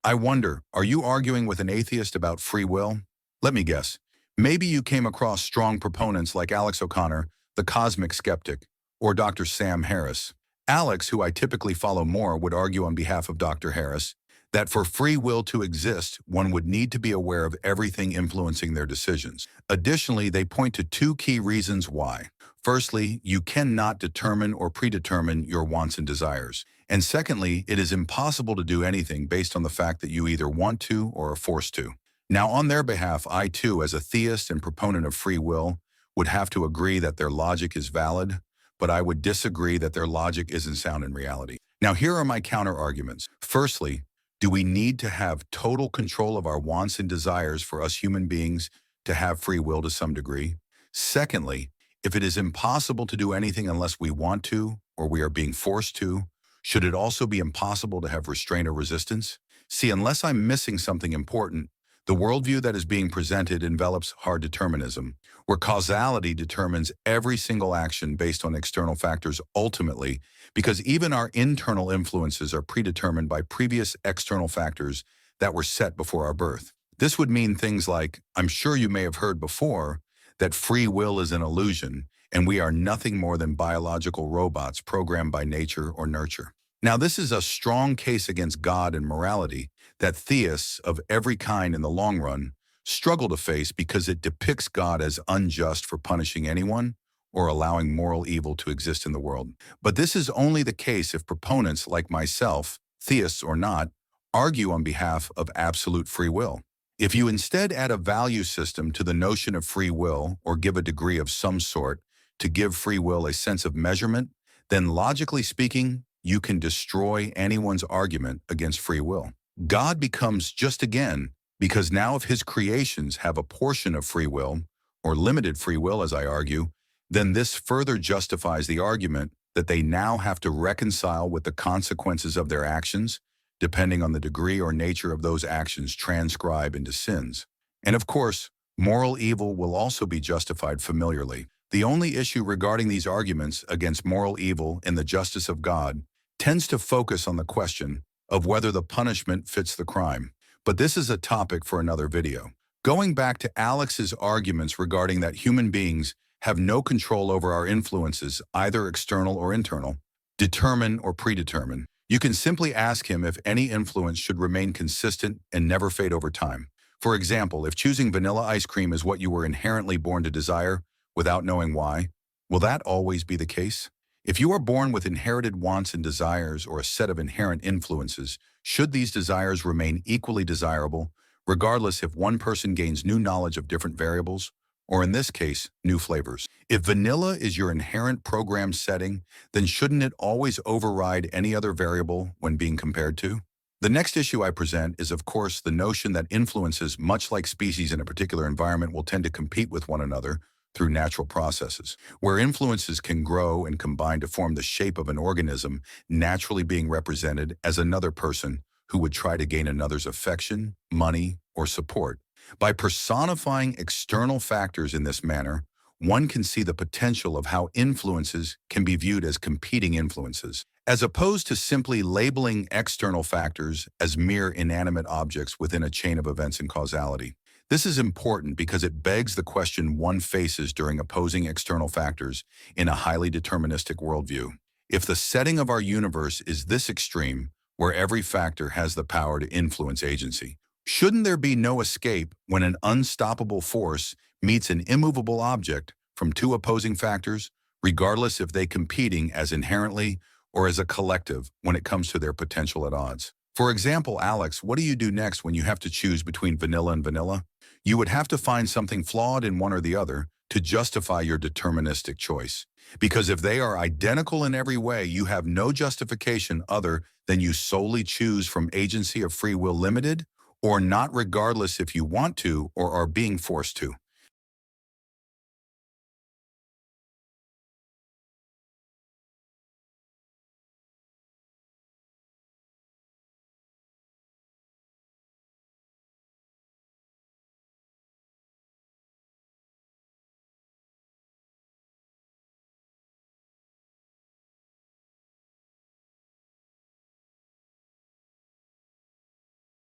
I wonder, are you arguing with an atheist about free will? Let me guess. Maybe you came across strong proponents like Alex O'Connor, the cosmic skeptic, or Dr. Sam Harris. Alex, who I typically follow more, would argue on behalf of Dr. Harris that for free will to exist, one would need to be aware of everything influencing their decisions. Additionally, they point to two key reasons why. Firstly, you cannot determine or predetermine your wants and desires. And secondly, it is impossible to do anything based on the fact that you either want to or are forced to. Now, on their behalf, I too, as a theist and proponent of free will, would have to agree that their logic is valid, but I would disagree that their logic isn't sound in reality. Now, here are my counter-arguments. Firstly, do we need to have total control of our wants and desires for us human beings to have free will to some degree? Secondly, if it is impossible to do anything unless we want to or we are being forced to, should it also be impossible to have restraint or resistance? See, unless I'm missing something important, the worldview that is being presented envelops hard determinism, where causality determines every single action based on external factors ultimately, because even our internal influences are predetermined by previous external factors that were set before our birth. This would mean things like, I'm sure you may have heard before, that free will is an illusion, and we are nothing more than biological robots programmed by nature or nurture. Now, this is a strong case against God and morality that theists of every kind in the long run struggle to face because it depicts God as unjust for punishing anyone or allowing moral evil to exist in the world. But this is only the case if proponents like myself, theists or not, argue on behalf of absolute free will. If you instead add a value system to the notion of free will or give a degree of some sort to give free will a sense of measurement, then logically speaking, you can destroy anyone's argument against free will. God becomes just again, because now if his creations have a portion of free will, or limited free will as I argue, then this further justifies the argument that they now have to reconcile with the consequences of their actions, depending on the degree or nature of those actions transcribe into sins. And of course, moral evil will also be justified familiarly. The only issue regarding these arguments against moral evil and the justice of God tends to focus on the question of whether the punishment fits the crime. But this is a topic for another video. Going back to Alex's arguments regarding that human beings have no control over our influences, either external or internal, determine or predetermine, you can simply ask him if any influence should remain consistent and never fade over time. For example, if choosing vanilla ice cream is what you were inherently born to desire without knowing why, will that always be the case? If you are born with inherited wants and desires or a set of inherent influences, should these desires remain equally desirable, regardless if one person gains new knowledge of different variables, or in this case, new flavors? If vanilla is your inherent program setting, then shouldn't it always override any other variable when being compared to? The next issue I present is, of course, the notion that influences, much like species in a particular environment, will tend to compete with one another through natural processes, where influences can grow and combine to form the shape of an organism naturally being represented as another person who would try to gain another's affection, money, or support. By personifying external factors in this manner, one can see the potential of how influences can be viewed as competing influences, as opposed to simply labeling external factors as mere inanimate objects within a chain of events and causality. This is important because it begs the question one faces during opposing external factors in a highly deterministic worldview. If the setting of our universe is this extreme, where every factor has the power to influence agency, shouldn't there be no escape when an unstoppable force meets an immovable object from two opposing factors, regardless if they competing as inherently or as a collective when it comes to their potential at odds? For example, Alex, what do you do next when you have to choose between vanilla and vanilla? You would have to find something flawed in one or the other to justify your deterministic choice. Because if they are identical in every way, you have no justification other than you solely choose from agency of free will limited, or not regardless if you want to or are being forced to.